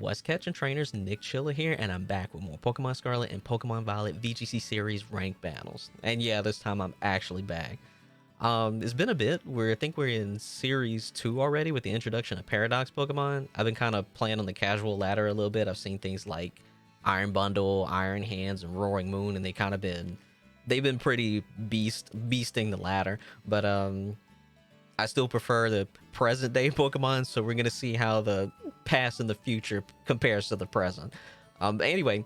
What's Catching Trainers, Nick Chilla here, and I'm back with more Pokemon Scarlet and Pokemon Violet VGC series ranked battles. And yeah, this time I'm actually back. It's been a bit. I think we're in series 2 already with the introduction of Paradox Pokemon. I've been kind of playing on the casual ladder a little bit. I've seen things like Iron Bundle, Iron Hands, and Roaring Moon, and they've been pretty beasting the ladder. But I still prefer the present day Pokemon, so we're gonna see how the past and the future compares to the present. Anyway,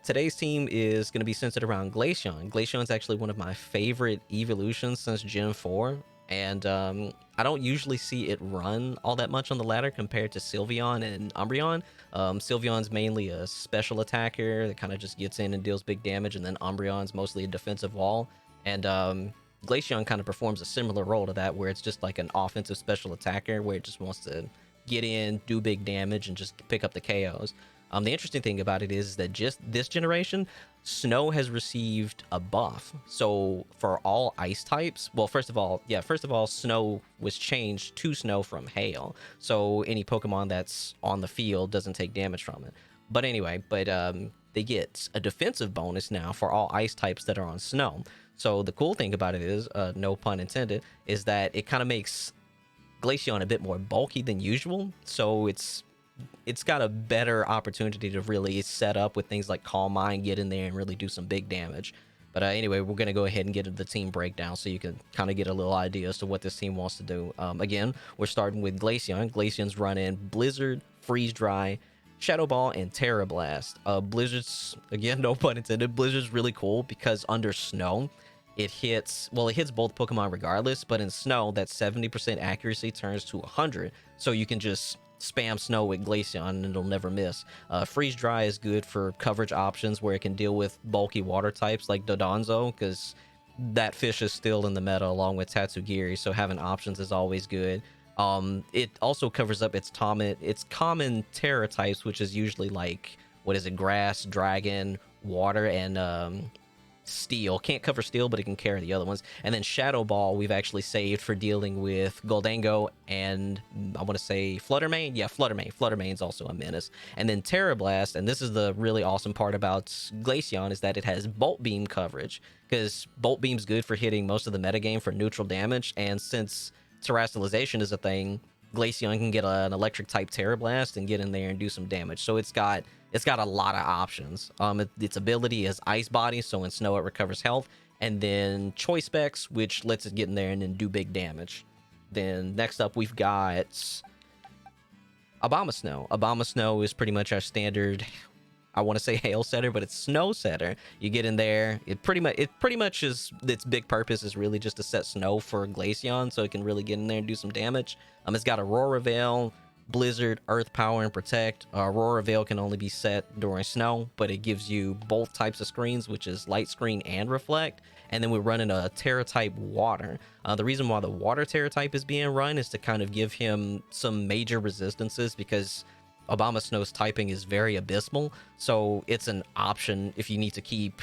today's team is going to be centered around Glaceon. Glaceon's actually one of my favorite Eeveelutions since Gen 4, and I don't usually see it run all that much on the ladder compared to Sylveon and Umbreon. Sylveon's mainly a special attacker that kind of just gets in and deals big damage, and then Umbreon's mostly a defensive wall. And Glaceon kind of performs a similar role to that, where it's just like an offensive special attacker, where it just wants to get in, do big damage, and just pick up the KOs. The interesting thing about it is that just this generation, Snow has received a buff. So for all ice types, well, first of all, Snow was changed to Snow from Hail. So any Pokemon that's on the field doesn't take damage from it. But anyway, they get a defensive bonus now for all ice types that are on Snow. So the cool thing about it is, no pun intended, is that it kind of makes Glaceon a bit more bulky than usual. So it's got a better opportunity to really set up with things like Calm Mind, get in there and really do some big damage. But anyway, we're going to go ahead and get into the team breakdown so you can kind of get a little idea as to what this team wants to do. Again, we're starting with Glaceon. Glaceon's running Blizzard, Freeze Dry, Shadow Ball, and Terra Blast. Blizzard's, again, no pun intended, Blizzard's really cool because under Snow, it hits both Pokemon regardless, but in Snow, that 70% accuracy turns to 100, so you can just spam Snow with Glaceon and it'll never miss. Freeze Dry is good for coverage options where it can deal with bulky water types like Dondozo, because that fish is still in the meta along with Tatsugiri, so having options is always good. It also covers up its common Terra types, which is usually like, grass, dragon, water, and Steel. Can't cover Steel, but it can carry the other ones. And then Shadow Ball we've actually saved for dealing with Goldango and I want to say Fluttermane. Yeah, Fluttermane's also a menace. And then Terra Blast, and this is the really awesome part about Glaceon, is that it has Bolt Beam coverage, because Bolt Beam's good for hitting most of the metagame for neutral damage, and since Terastallization is a thing, Glaceon can get an electric type Terra Blast and get in there and do some damage. So it's got a lot of options. Its ability is Ice Body, so in Snow it recovers health, and then Choice Specs, which lets it get in there and then do big damage. Then next up we've got Abomasnow. Abomasnow is pretty much our standard, I want to say Hail setter, but it's Snow setter. You get in there, it pretty much is, its big purpose is really just to set Snow for Glaceon, so it can really get in there and do some damage. It's got Aurora Veil, Blizzard, Earth Power, and Protect. Aurora Veil can only be set during Snow, but it gives you both types of screens, which is Light Screen and Reflect. And then we're running a Terra type Water. The reason why the Water Terra type is being run is to kind of give him some major resistances, because Abomasnow's typing is very abysmal, so it's an option if you need to keep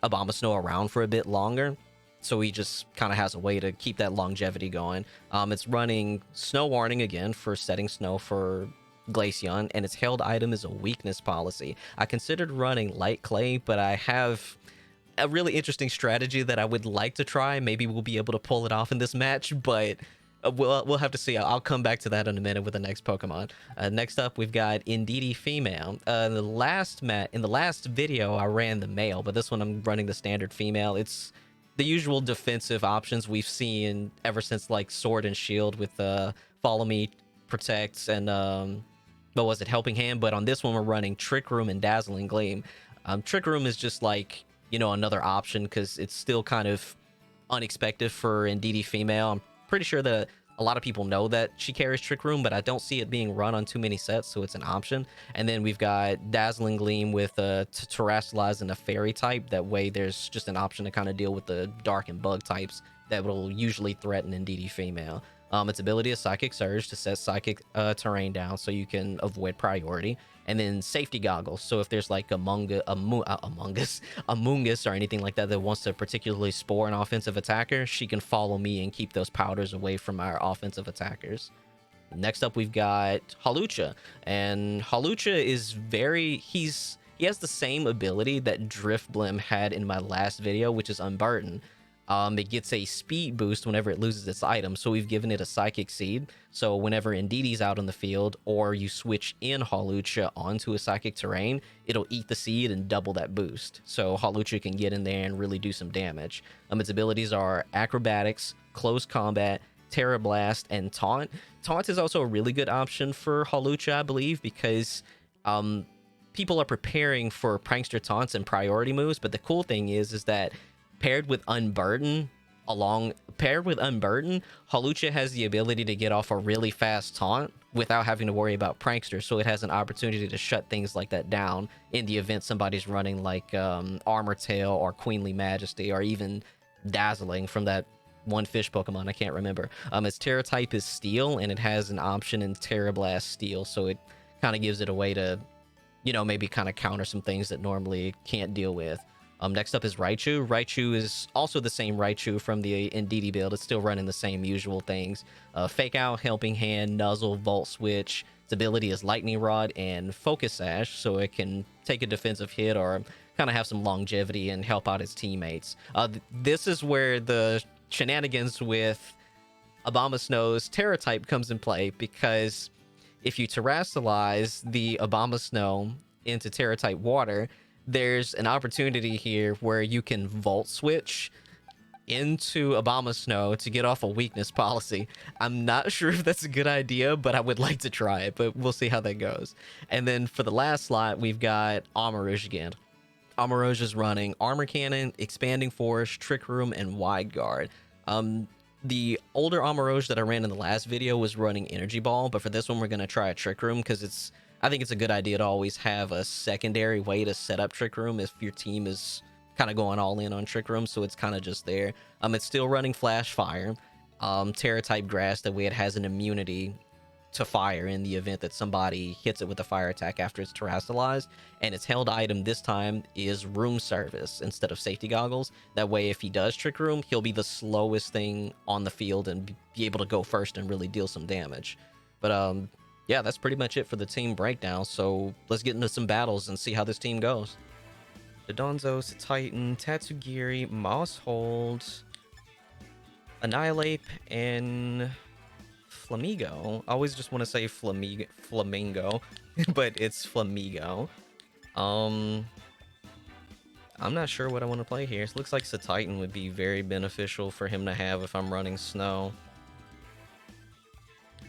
Abomasnow around for a bit longer. So he just kind of has a way to keep that longevity going. It's running Snow Warning again for setting Snow for Glaceon, and its held item is a weakness policy. I considered running Light Clay, but I have a really interesting strategy that I would like to try. Maybe we'll be able to pull it off in this match, but we'll have to see. I'll come back to that in a minute with the next Pokemon. Next up, we've got Indeedee Female. In the last video, I ran the male, but this one I'm running the standard female. It's the usual defensive options we've seen ever since like Sword and Shield with Follow Me, Protects, and Helping Hand. But on this one, we're running Trick Room and Dazzling Gleam. Trick Room is just like, another option, because it's still kind of unexpected for Indeedee Female. I'm pretty sure that a lot of people know that she carries Trick Room, but I don't see it being run on too many sets, so it's an option. And then we've got Dazzling Gleam with Terastallize and a Fairy type. That way there's just an option to kind of deal with the Dark and Bug types that will usually threaten Indeedee Female. Its ability is Psychic Surge to set Psychic terrain down so you can avoid priority. And then Safety Goggles, so if there's like Among Us or anything like that wants to particularly spore an offensive attacker, she can follow me and keep those powders away from our offensive attackers. Next up, we've got Hawlucha, and Hawlucha is he has the same ability that Drifblim had in my last video, which is Unburden. It gets a speed boost whenever it loses its item, so we've given it a Psychic Seed. So whenever Indeedee's out on the field, or you switch in Hawlucha onto a Psychic terrain, it'll eat the seed and double that boost. So Hawlucha can get in there and really do some damage. Its abilities are Acrobatics, Close Combat, Terra Blast, and Taunt. Taunt is also a really good option for Hawlucha, I believe, because people are preparing for Prankster Taunts and priority moves, but the cool thing is that paired with Unburden, Hawlucha has the ability to get off a really fast taunt without having to worry about Prankster, so it has an opportunity to shut things like that down in the event somebody's running like Armor Tail or Queenly Majesty, or even Dazzling from that one fish Pokemon, I can't remember. Its Terra type is Steel, and it has an option in Terra Blast Steel, so it kind of gives it a way to, maybe kind of counter some things that normally can't deal with. Next up is Raichu. Raichu is also the same Raichu from the Indeedee build. It's still running the same usual things. Fake Out, Helping Hand, Nuzzle, Volt Switch. Its ability is Lightning Rod and Focus Sash, so it can take a defensive hit or kind of have some longevity and help out its teammates. This is where the shenanigans with Abomasnow's Terra type comes in play, because if you Terrastalize the Abomasnow into Terra type Water, there's an opportunity here where you can Volt Switch into Abomasnow to get off a weakness policy. I'm not sure if that's a good idea, but I would like to try it, but we'll see how that goes. And then for the last slot, we've got Armarouge again. Armarouge is running Armor Cannon, Expanding Force, Trick Room, and Wide Guard. The older Armarouge that I ran in the last video was running Energy Ball, but for this one, we're going to try a Trick Room, because I think it's a good idea to always have a secondary way to set up Trick Room if your team is kind of going all in on Trick Room, so it's kind of just there. It's still running Flash Fire, Terra type Grass, that way it has an immunity to fire in the event that somebody hits it with a fire attack after it's Terrastalized, and its held item this time is Room Service instead of Safety Goggles. That way, if he does Trick Room, he'll be the slowest thing on the field and be able to go first and really deal some damage. But yeah, that's pretty much it for the team breakdown, so let's get into some battles and see how this team goes. Dondozo, Titan, Tatsugiri, Mosshold, Annihilape, and Flamigo. I always just want to say Flamingo, but it's Flamigo. I'm not sure what I want to play here. It looks like Titan would be very beneficial for him to have if I'm running Snow.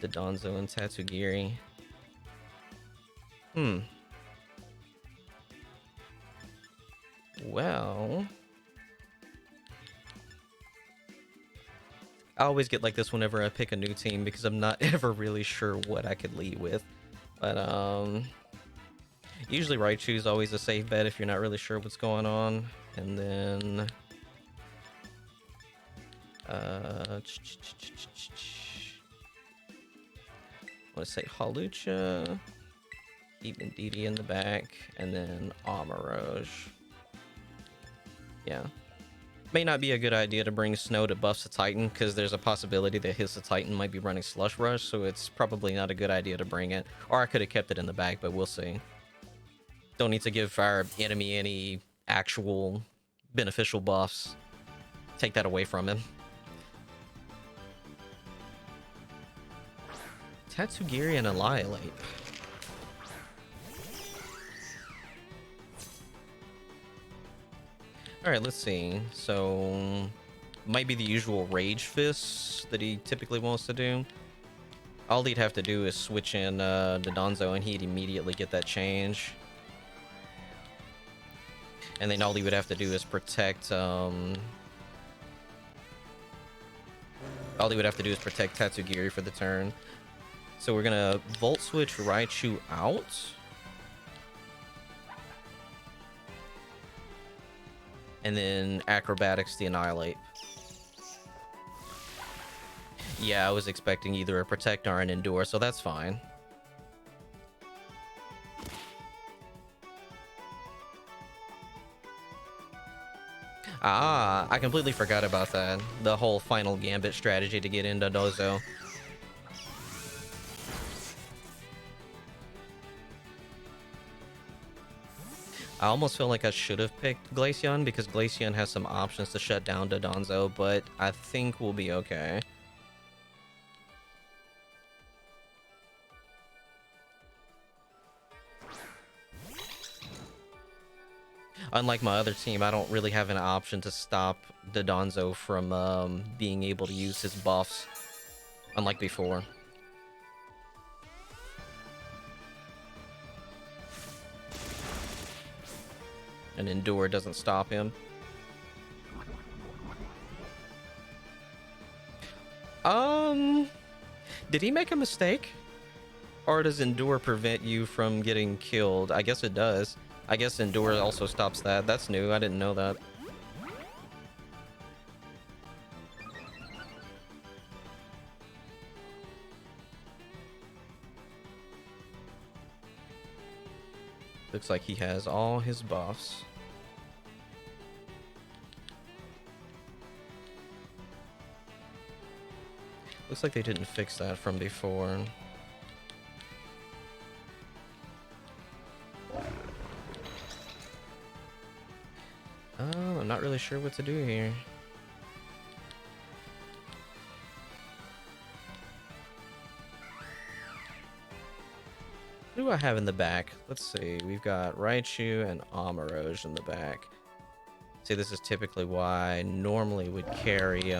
Dondozo and Tatsugiri. Well, I always get like this whenever I pick a new team, because I'm not ever really sure what I could lead with. But usually Raichu is always a safe bet if you're not really sure what's going on. And then I want to say Hawlucha, keep Indeedee in the back, and then Armarouge. Yeah. May not be a good idea to bring Snow to buff Titan, because there's a possibility that his Titan might be running Slush Rush, so it's probably not a good idea to bring it. Or I could have kept it in the back, but we'll see. Don't need to give our enemy any actual beneficial buffs. Take that away from him. Tatsugiri and Annihilape. Alright, let's see. So, might be the usual Rage Fist that he typically wants to do. All he'd have to do is switch in Dondozo, and he'd immediately get that change. And then all he would have to do is protect... all he would have to do is protect Tatsugiri for the turn. So we're gonna Volt Switch Raichu out. And then Acrobatics the Annihilape. Yeah, I was expecting either a Protect or an Endure, so that's fine. Ah, I completely forgot about that. The whole final Gambit strategy to get into Dondozo. I almost feel like I should have picked Glaceon because Glaceon has some options to shut down Dondozo, but I think we'll be okay. Unlike my other team, I don't really have an option to stop Dondozo from being able to use his buffs, unlike before. And Endure doesn't stop him. Did he make a mistake? Or does Endure prevent you from getting killed? I guess it does. I guess Endure also stops that. That's new. I didn't know that. Looks like he has all his buffs. Looks like they didn't fix that from before. I'm not really sure what to do here. What do I have in the back? Let's see. We've got Raichu and Amaroj in the back. See, this is typically why I normally would carry,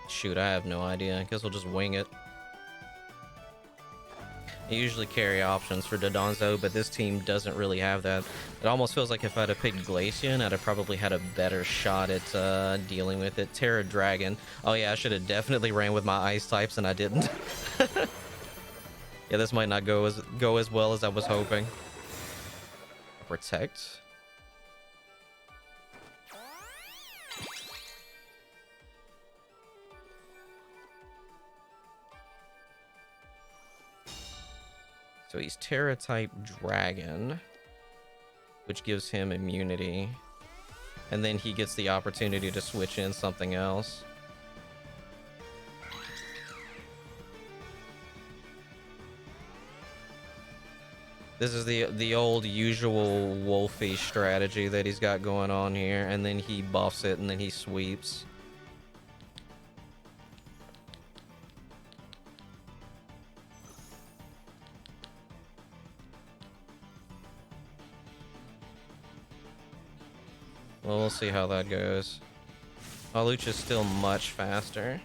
shoot, I have no idea. I guess we'll just wing it. I usually carry options for Dondozo, but this team doesn't really have that. It almost feels like if I'd have picked Glaceon, I'd have probably had a better shot at dealing with it. Terra Dragon. Oh yeah, I should have definitely ran with my ice types, and I didn't. Yeah, this might not go as well as I was hoping. Protect. So he's Terra type Dragon, which gives him immunity. And then he gets the opportunity to switch in something else. This is the old usual Wolfie strategy that he's got going on here. And then he buffs it and then he sweeps. Well, we'll see how that goes. Hawlucha is still much faster.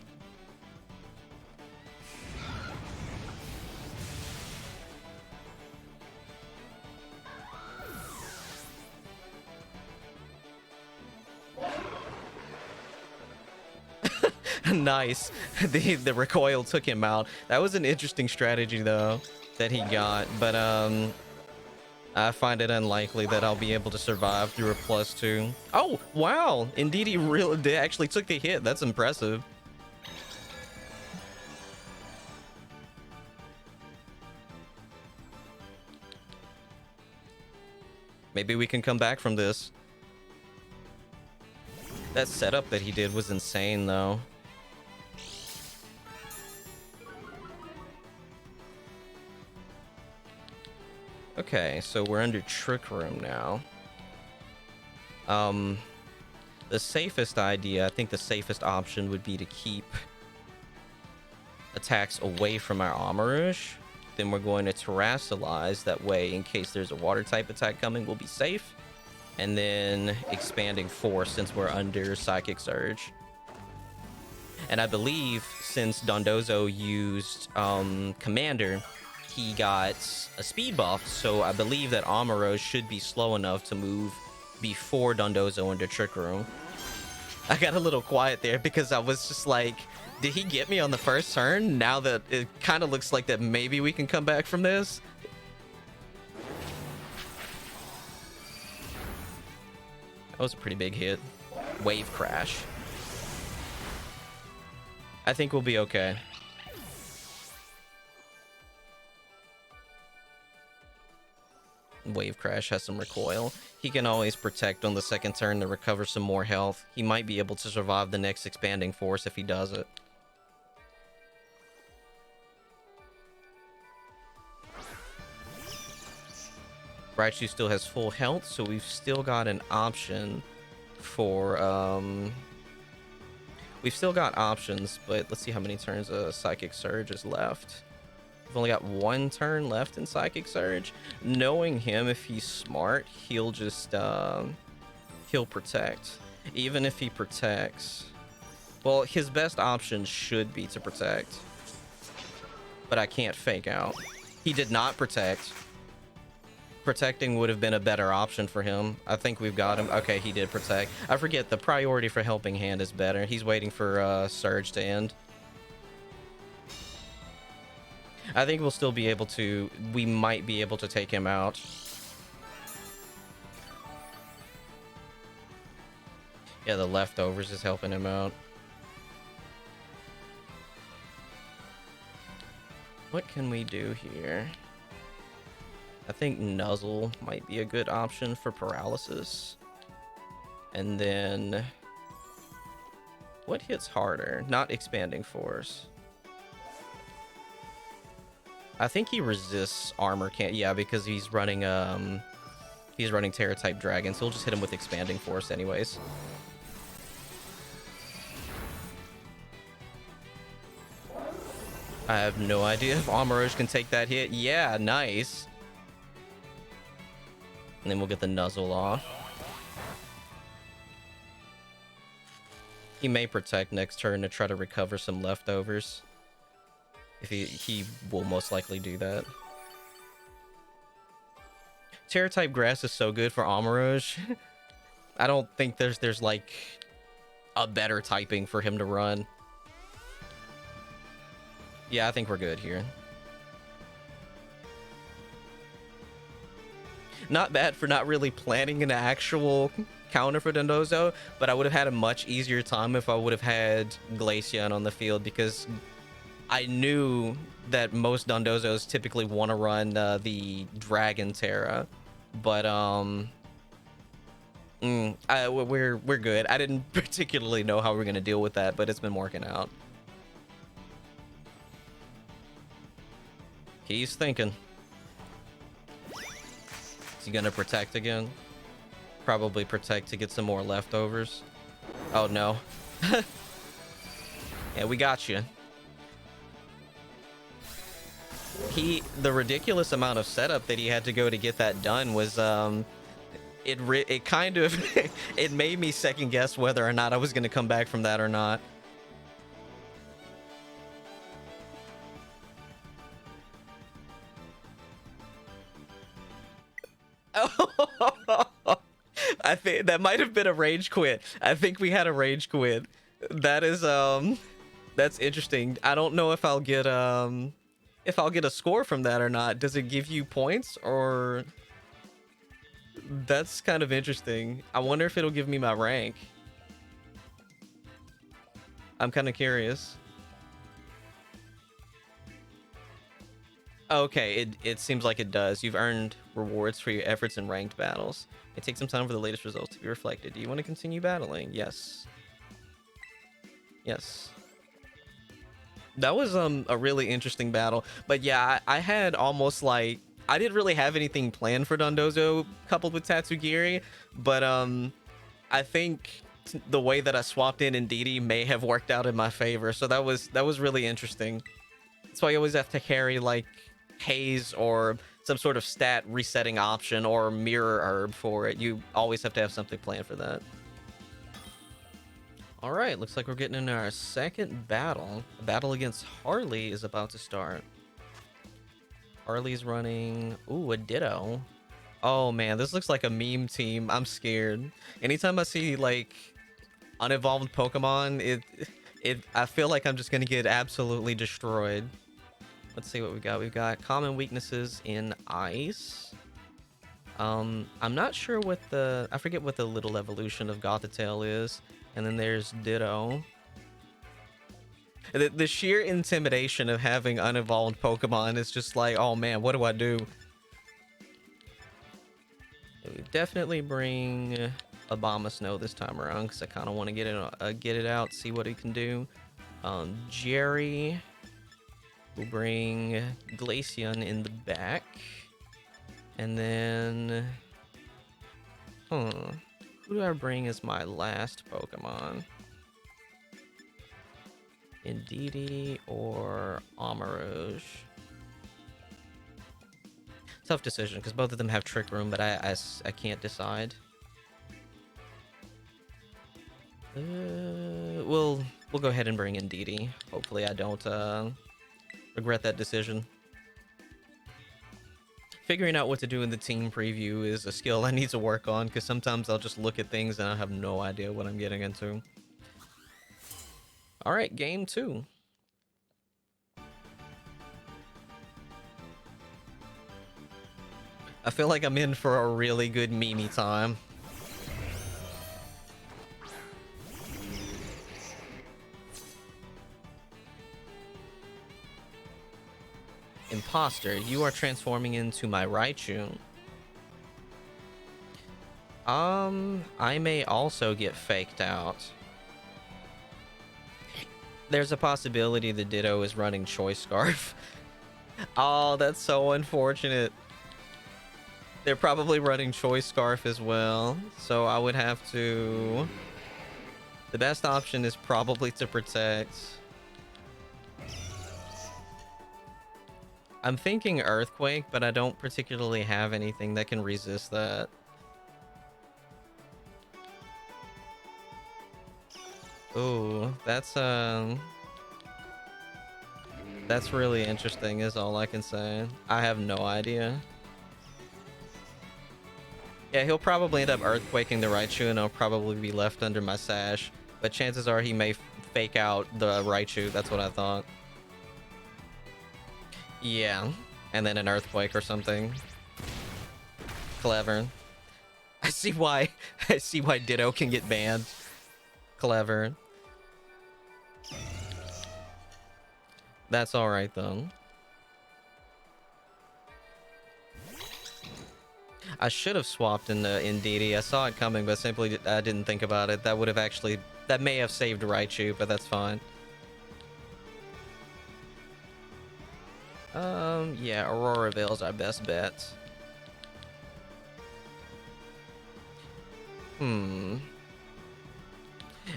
Nice. The recoil took him out. That was an interesting strategy though that he got, but I find it unlikely that I'll be able to survive through a +2. Oh, wow. Indeedee really actually took the hit. That's impressive. Maybe we can come back from this. That setup that he did was insane, though. Okay, so we're under Trick Room now. The safest idea, I think the safest option would be to keep attacks away from our Amaroj. Then we're going to Terrasilize. That way, in case there's a water type attack coming, we'll be safe. And then Expanding Force since we're under Psychic Surge. And I believe since Dondozo used Commander, he got a speed buff, so I believe that Amaroj should be slow enough to move before Dondozo into Trick Room. I got a little quiet there because I was just like, did he get me on the first turn? Now that it kind of looks like that maybe we can come back from this. That was a pretty big hit. Wave Crash. I think we'll be okay. Wave Crash has some recoil. He can always protect on the second turn to recover some more health. He might be able to survive the next Expanding Force if he does it. Raichu still has full health, so we've still got an option for we've still got options, but let's see how many turns Psychic Surge is left. We've only got one turn left in Psychic Surge. Knowing him, if he's smart, he'll just he'll protect. Even if he protects, well, his best option should be to protect, but I can't fake out. He did not protect. Protecting would have been a better option for him. I think we've got him. Okay, he did protect. I forget the priority for Helping Hand is better. He's waiting for Surge to end. I think we'll still be able to, we might be able to take him out. Yeah, the leftovers is helping him out. What can we do here? I think Nuzzle might be a good option for paralysis. And then what hits harder? Not Expanding Force. I think he resists armor can't, yeah, because he's running Terra type Dragon, so we'll just hit him with Expanding Force anyways. I have no idea if Armoroge can take that hit. Yeah, nice. And then we'll get the Nuzzle off. He may protect next turn to try to recover some leftovers. If he will most likely do that. Terra type Grass is so good for Armoroge. I don't think there's like a better typing for him to run. Yeah, I think we're good here. Not bad for not really planning an actual counter for Dondozo, but I would have had a much easier time if I would have had Glaceon on the field, because I knew that most Dondozos typically want to run the Dragon Terra, but we're good. I didn't particularly know how we're gonna deal with that, but it's been working out. He's thinking. Is he gonna protect again? Probably protect to get some more leftovers. Oh no. Yeah, we got you. The ridiculous amount of setup that he had to go to get that done was it kind of it made me second guess whether or not I was gonna come back from that or not. I think that might have been a rage quit. I think we had a rage quit. That is that's interesting. I don't know if I'll get a score from that or not. Does it give you points, or that's kind of interesting. I wonder if it'll give me my rank. I'm kind of curious. Okay, it seems like it does. You've earned rewards for your efforts in ranked battles. It takes some time for the latest results to be reflected. Do you want to continue battling? Yes. Yes. That was a really interesting battle. But yeah, I had almost like, I didn't really have anything planned for Dondozo coupled with Tatsugiri, but I think the way that I swapped in Indeedee may have worked out in my favor. So that was really interesting. That's why you always have to carry like Haze or some sort of stat resetting option or Mirror Herb for it. You always have to have something planned for that. All right, looks like we're getting into our second battle. The battle against Harlee is about to start. Harlee's running, ooh, a Ditto. Oh man, this looks like a meme team. I'm scared. Anytime I see like unevolved Pokemon, I feel like I'm just gonna get absolutely destroyed. Let's see what we got. We've got common weaknesses in ice. I'm not sure what I forget what the little evolution of Gothita is. And then there's Ditto. The sheer intimidation of having unevolved Pokemon is just like, oh man, what do I do? We definitely bring Abomasnow this time around because I kind of want to get it out, see what it can do. Jerry will bring Glaceon in the back, And then... Who do I bring as my last Pokemon? Indeedee or Amarouge? Tough decision, because both of them have Trick Room, but I can't decide. We'll go ahead and bring Indeedee. Hopefully I don't regret that decision. Figuring out what to do in the team preview is a skill I need to work on, because sometimes I'll just look at things and I have no idea what I'm getting into. Alright, game 2. I feel like I'm in for a really good Mimi time. Imposter, you are transforming into my Raichu. I may also get faked out. There's a possibility the Ditto is running Choice Scarf. Oh, that's so unfortunate. They're probably running Choice Scarf as well, so I would have to... The best option is probably to protect. I'm thinking Earthquake, but I don't particularly have anything that can resist that. Ooh, that's really interesting is all I can say. I have no idea. Yeah, he'll probably end up Earthquaking the Raichu and I'll probably be left under my sash. But chances are he may fake out the Raichu, that's what I thought. Yeah, and then an Earthquake or something. Clever. I see why Ditto can get banned. Clever. That's alright though. I should have swapped into Indeedee. I saw it coming, but simply I didn't think about it. That would have actually... That may have saved Raichu, but that's fine. Yeah, Aurora Veil is our best bet. It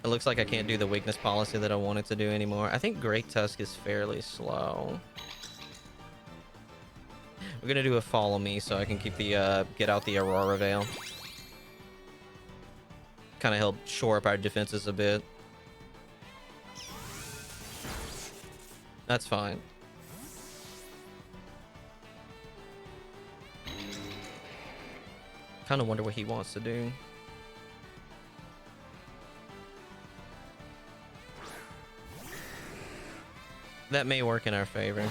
looks like I can't do the weakness policy that I wanted to do anymore. I think Great Tusk is fairly slow. We're gonna do a follow me so I can keep the get out the Aurora Veil. Kind of help shore up our defenses a bit. That's fine. Kind of wonder what he wants to do. That may work in our favor.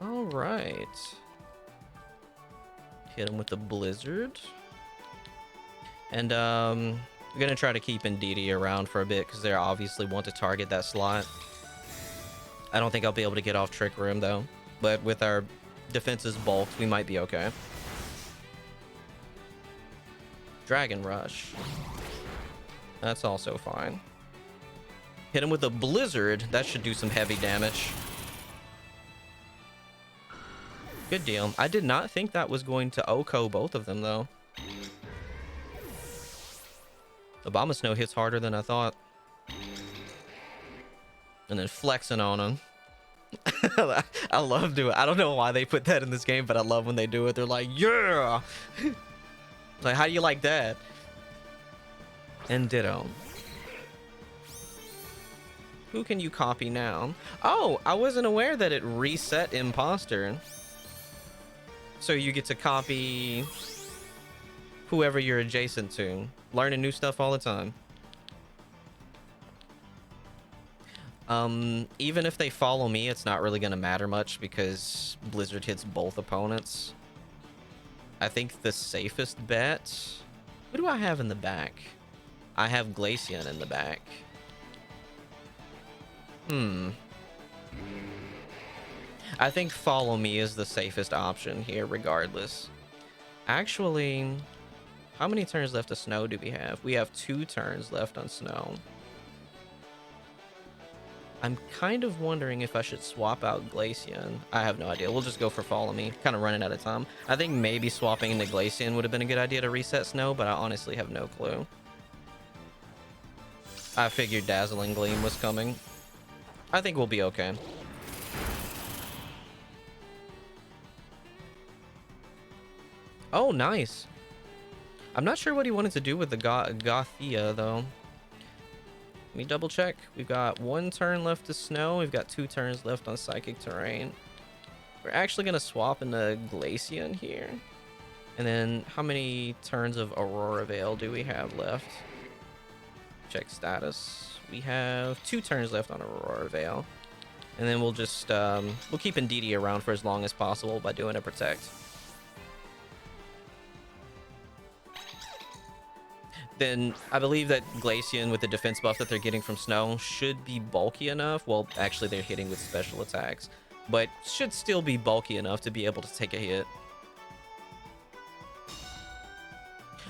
All right. Hit him with the Blizzard. And we're gonna try to keep Indeedee around for a bit because they obviously want to target that slot. I don't think I'll be able to get off Trick Room though, but with our defenses bulked, we might be okay. Dragon Rush. That's also fine. Hit him with a Blizzard. That should do some heavy damage. Good deal. I did not think that was going to OHKO both of them though. Abomasnow hits harder than I thought. And then flexing on him. I love doing it. I don't know why they put that in this game, but I love when they do it. They're like, yeah! Like, how do you like that? And Ditto. Who can you copy now? Oh, I wasn't aware that it reset Imposter. So you get to copy whoever you're adjacent to. Learning new stuff all the time. Even if they follow me, it's not really going to matter much because Blizzard hits both opponents. I think the safest bet... Who do I have in the back? I have Glaceon in the back. I think follow me is the safest option here regardless. Actually... How many turns left of Snow do we have? We have 2 turns left on Snow. I'm kind of wondering if I should swap out Glaceon. I have no idea. We'll just go for Follow Me. Kind of running out of time. I think maybe swapping into Glaceon would have been a good idea to reset Snow, but I honestly have no clue. I figured Dazzling Gleam was coming. I think we'll be okay. Oh, nice. I'm not sure what he wanted to do with the Gothita, though. Let me double check. We've got 1 turn left to Snow. We've got 2 turns left on Psychic Terrain. We're actually going to swap into Glaceon here. And then how many turns of Aurora Veil do we have left? Check status. We have 2 turns left on Aurora Veil. And then we'll just, we'll keep Indeedee around for as long as possible by doing a Protect. Then I believe that Glaceon, with the defense buff that they're getting from Snow, should be bulky enough. Well, actually, they're hitting with special attacks, but should still be bulky enough to be able to take a hit.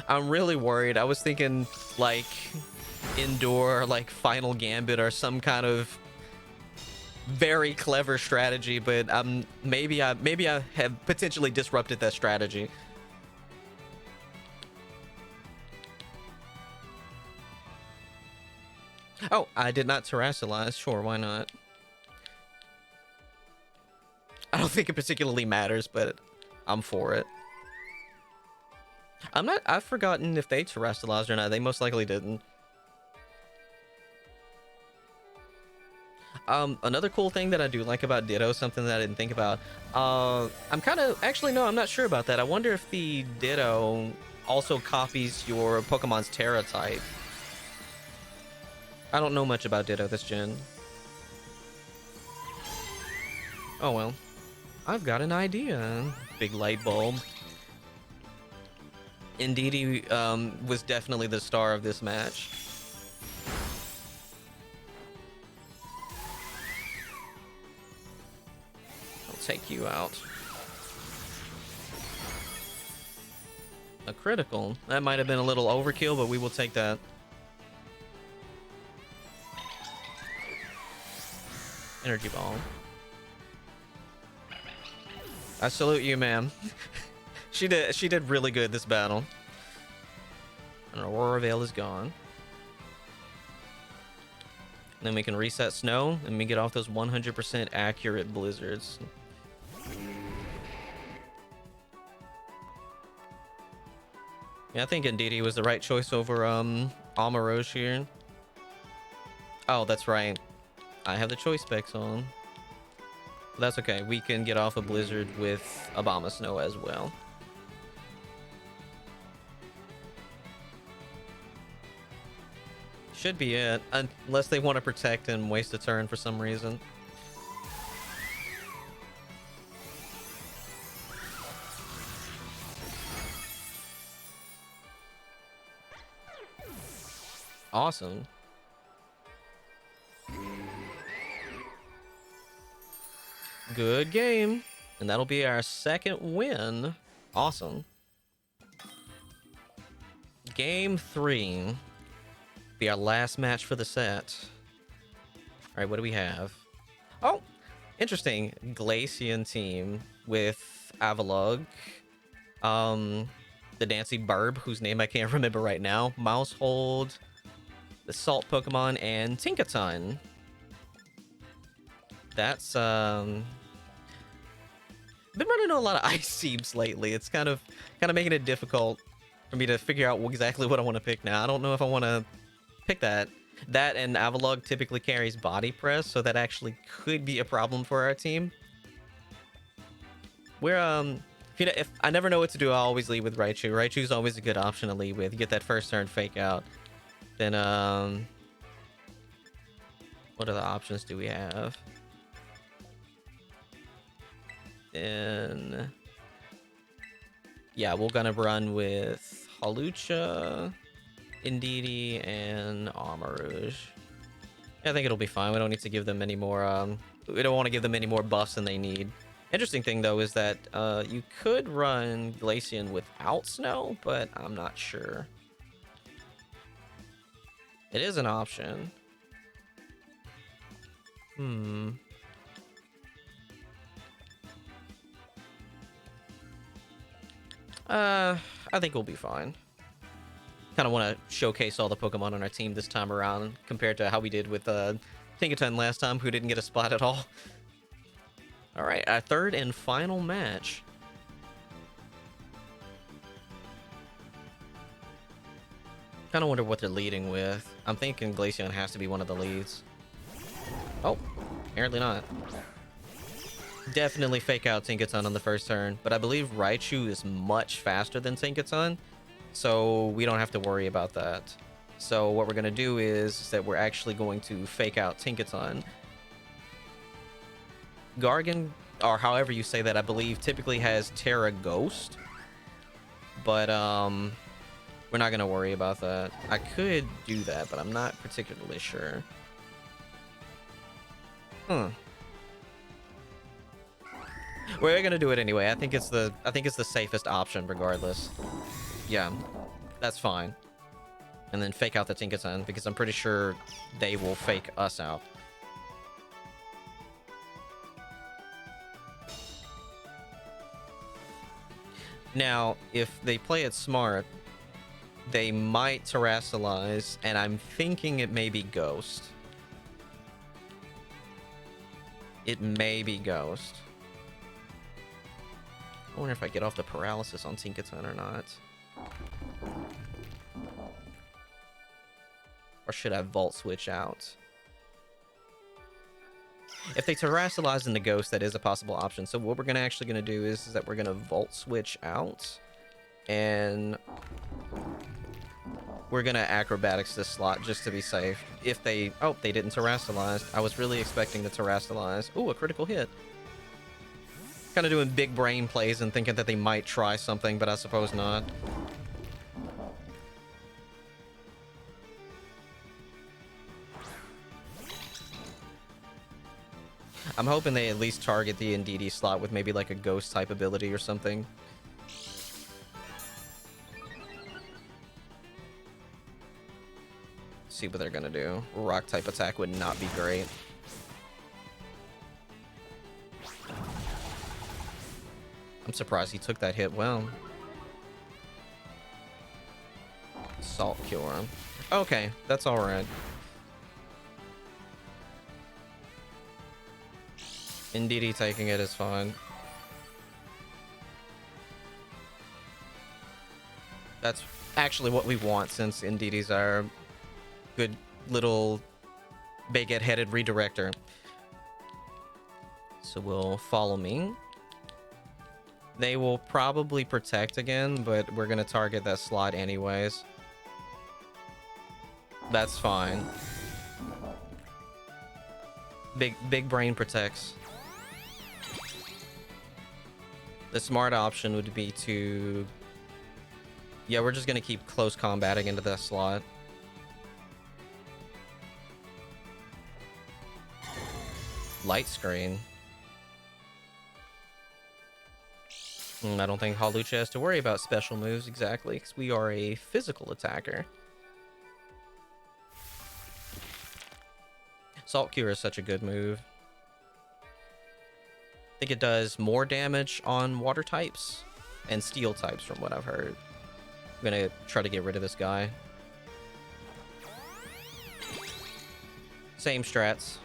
I'm really worried. I was thinking, like, Endure, like, Final Gambit, or some kind of very clever strategy, but maybe I have potentially disrupted that strategy. Oh, I did not terrestrialize. Sure, why not? I don't think it particularly matters, but I'm for it. I've forgotten if they terrestrialized or not. They most likely didn't. Another cool thing that I do like about Ditto, something that I didn't think about. I'm kind of... Actually, no, I'm not sure about that. I wonder if the Ditto also copies your Pokemon's Terra type. I don't know much about Ditto this gen. Oh well. I've got an idea. Big light bulb. Indeedee was definitely the star of this match. I'll take you out. A critical. That might have been a little overkill, but we will take that. Energy Ball. I salute you, ma'am. She did really good this battle. And Aurora Veil is gone. And then we can reset Snow and we get off those 100% accurate blizzards. Yeah, I think Indeedee was the right choice over Amarouge here. Oh, that's right. I have the choice specs on. But that's okay. We can get off a blizzard with Abomasnow as well. Should be it, unless they want to protect and waste a turn for some reason. Awesome. Good game. And that'll be our 2nd win. Awesome. Game 3. Be our last match for the set. Alright, what do we have? Oh, interesting. Glaceon team with Avalugg. The Dancy Burb, whose name I can't remember right now. Mousehold. The Salt Pokemon, and Tinkaton. That's been running a lot of ice teams lately. It's kind of making it difficult for me to figure out exactly what I want to pick now. I don't know if I want to pick that. That and Avalugg typically carries Body Press, so that actually could be a problem for our team. We're if I never know what to do, I always lead with Raichu. Raichu's always a good option to lead with. You get that first turn fake out. Then what other options do we have? Then yeah, we're gonna run with Hawlucha, Indeedee, and Amarouge. I think it'll be fine. We don't need to give them any more we don't want to give them any more buffs than they need. Interesting thing though is that you could run Glaceon without snow, but I'm not sure. It is an option. I think we'll be fine. Kind of want to showcase all the Pokemon on our team this time around compared to how we did with Tinkaton last time, who didn't get a spot at all. All right, our third and final match. Kind of wonder what they're leading with. I'm thinking Glaceon has to be one of the leads. Oh, apparently not. Definitely fake out Tinkaton on the first turn, but I believe Raichu is much faster than Tinkaton, so we don't have to worry about that. So what we're going to do is that we're actually going to fake out Tinkaton. Gargan, or however you say that, I believe typically has Terra Ghost, but we're not going to worry about that. I could do that, but I'm not particularly sure. We're gonna do it anyway. I think it's the safest option regardless. Yeah, that's fine. And then fake out the Tinkaton because I'm pretty sure they will fake us out. Now, if they play it smart, they might Terrasilize, and I'm thinking it may be Ghost. It may be Ghost. I wonder if I get off the paralysis on Tinkaton or not. Or should I Volt Switch out? If they Terrasilize in the Ghost, that is a possible option. So what we're actually going to do is that we're going to Volt Switch out. And we're going to Acrobatics this slot just to be safe. If they... Oh, they didn't Terrasilize. I was really expecting to Terrasilize. Ooh, a critical hit. Kind of doing big brain plays and thinking that they might try something, but I suppose not. I'm hoping they at least target the Indeedee slot with maybe like a ghost type ability or something. See what they're gonna do. Rock type attack would not be great. I'm surprised he took that hit well. Salt Cure. Okay, that's alright. Indeedee taking it is fine. That's actually what we want, since Indeedee's our good little baguette-headed redirector. So we'll follow me. They will probably protect again, but we're gonna target that slot anyways. That's fine. Big brain protects. The smart option would be to... Yeah, we're just gonna keep close combating into that slot. Light screen. I don't think Hawlucha has to worry about special moves exactly, because we are a physical attacker. Salt Cure is such a good move. I think it does more damage on water types and steel types from what I've heard. I'm gonna try to get rid of this guy. Same strats.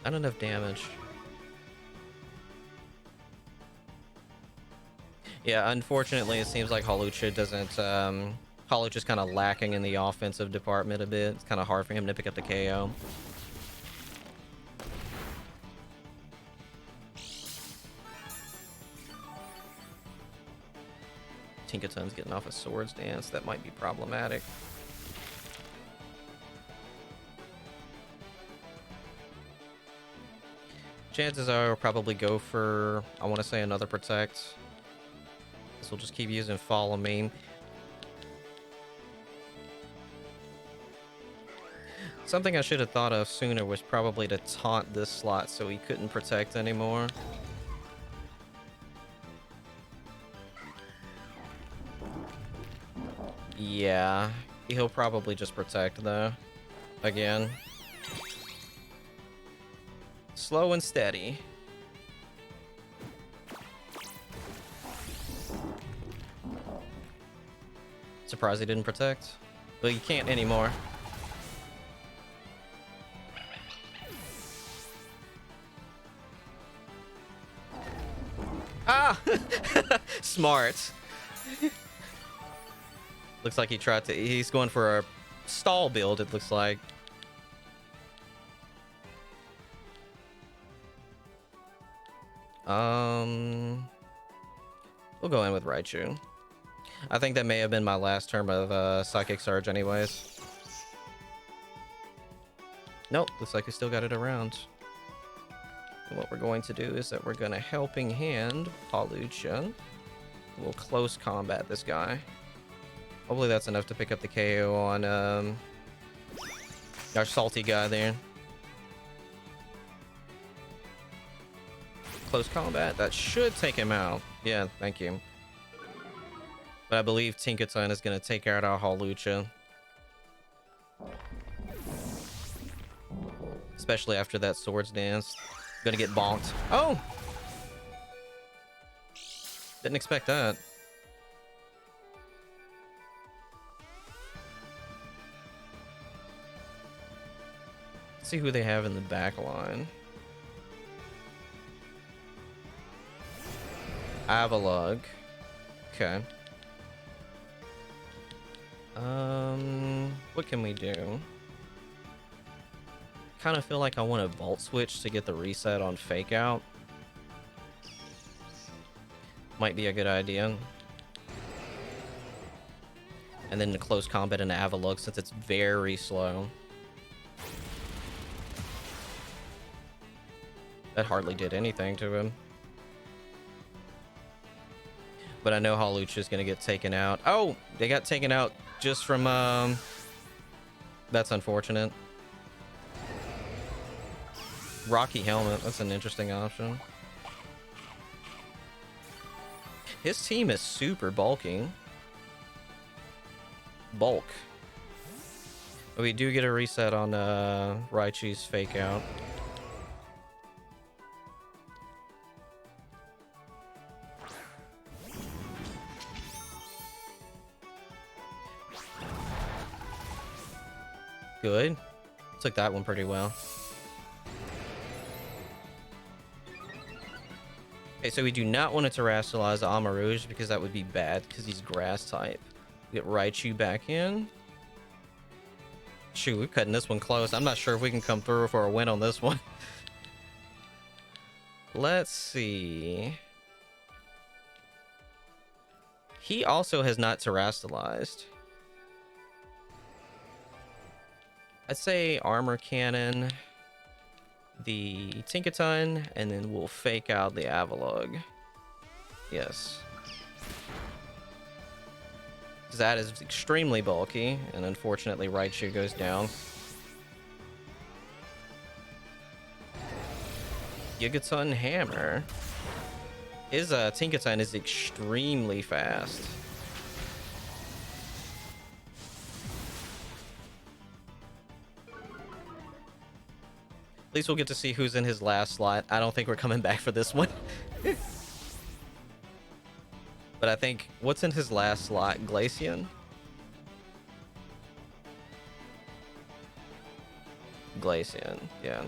Not enough damage. Yeah, unfortunately, it seems like Hawlucha doesn't... Hawlucha's kind of lacking in the offensive department a bit. It's kind of hard for him to pick up the KO. Tinkaton's getting off a Swords Dance. That might be problematic. Chances are we'll probably go for, I want to say, another Protect. So we'll just keep using Follow Me. Something I should have thought of sooner was probably to taunt this slot so he couldn't protect anymore. Yeah, he'll probably just protect though. Again. Slow and steady. Surprised he didn't protect. But you can't anymore. Ah! Smart. Looks like he tried to... He's going for a stall build, it looks like. We'll go in with Raichu. I think that may have been my last term of Psychic Surge anyways. Nope, looks like we still got it around. And what we're going to do is that we're going to Helping Hand Hawlucha. We'll close combat this guy. Hopefully that's enough to pick up the KO on our salty guy there. Close combat. That should take him out. Yeah, thank you. But I believe Tinkaton is going to take out our Hawlucha. Especially after that Swords Dance. Gonna get bonked. Oh! Didn't expect that. Let's see who they have in the back line. Avalugg. Okay. What can we do? Kind of feel like I want to Volt Switch to get the reset on Fake Out. Might be a good idea. And then the close combat into Avalugg since it's very slow. That hardly did anything to him. But I know Hawlucha is going to get taken out. Oh, they got taken out just from... That's unfortunate. Rocky Helmet, that's an interesting option. His team is super bulky. Bulk. But we do get a reset on Raichu's Fake Out. Good. Took that one pretty well. Okay, so we do not want to terrestrialize Amarouge because that would be bad because he's grass type. Get Raichu back in. Shoot, we're cutting this one close. I'm not sure if we can come through for a win on this one. Let's see. He also has not terrestrialized. I'd say Armor Cannon, the Tinkaton, and then we'll Fake Out the Avalugg. Yes. Because that is extremely bulky, and unfortunately Raichu goes down. Gigaton Hammer. His Tinkaton is extremely fast. At least we'll get to see who's in his last slot. I don't think we're coming back for this one. But I think, what's in his last slot? Glaceon? Glaceon, yeah.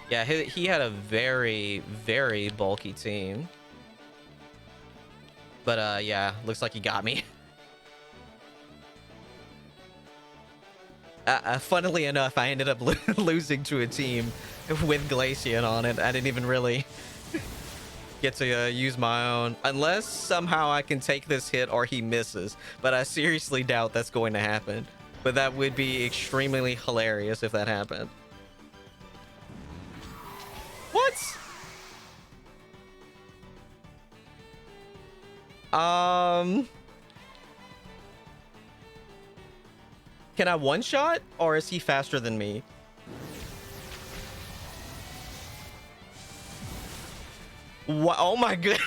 Yeah, he had a very, very bulky team. But yeah, looks like he got me. Funnily enough, I ended up losing to a team with Glaceon on it. I didn't even really get to use my own. Unless somehow I can take this hit or he misses. But I seriously doubt that's going to happen. But that would be extremely hilarious if that happened. What? Can I one-shot, or is he faster than me? Oh my god.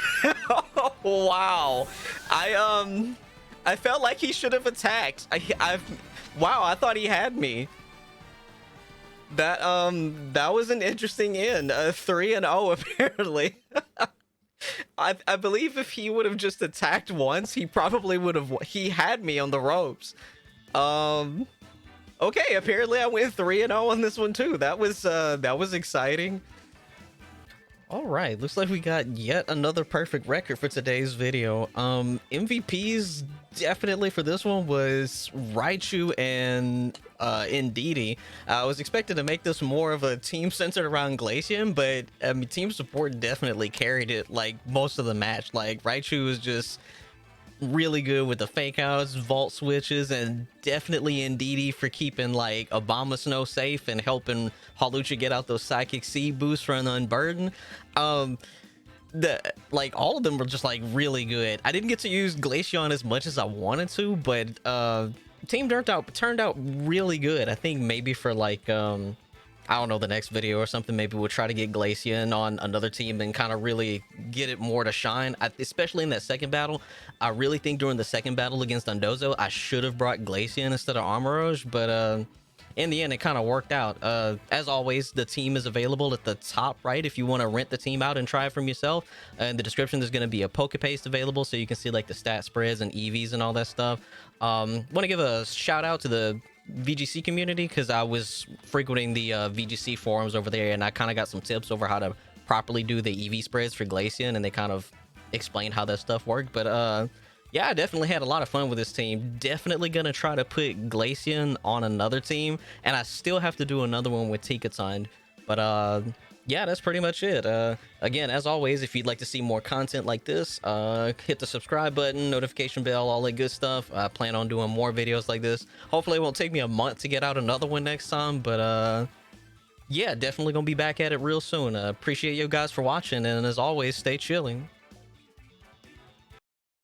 Wow. I felt like he should have attacked. Wow, I thought he had me. That was an interesting end. 3-0 apparently. I believe if he would have just attacked once, he probably would have. He had me on the ropes. Okay, apparently I went 3-0 on this one too. That was exciting. All right, looks like we got yet another perfect record for today's video. MVPs definitely for this one was Raichu and Indeedee. I was expecting to make this more of a team centered around Glaceon, but I mean, team support definitely carried it like most of the match. Like Raichu was just really good with the fake outs, vault switches, and definitely Indeedee for keeping like Abomasnow safe and helping Hawlucha get out those psychic seed boosts from Unburden. Like all of them were just like really good. I didn't get to use Glaceon as much as I wanted to, but team turned out really good. I think maybe for like I don't know, the next video or something, maybe we'll try to get Glaceon on another team and kind of really get it more to shine. Especially in that second battle, I really think during the second battle against Dondozo, I should have brought Glaceon instead of Armorage, but in the end, it kind of worked out. As always, the team is available at the top right if you want to rent the team out and try it from yourself. In the description, there's going to be a Pokepaste available so you can see like the stat spreads and EVs and all that stuff. Want to give a shout out to the VGC community because I was frequenting the VGC forums over there, and I kind of got some tips over how to properly do the EV spreads for Glaceon, and they kind of explained how that stuff worked. But yeah, I definitely had a lot of fun with this team. Definitely gonna try to put Glaceon on another team, and I still have to do another one with Tinkaton. But yeah, that's pretty much it. Again, as always, if you'd like to see more content like this, hit the subscribe button, notification bell, all that good stuff. I plan on doing more videos like this. Hopefully it won't take me a month to get out another one next time, but yeah, definitely gonna be back at it real soon. Appreciate you guys for watching, and as always, stay chilling.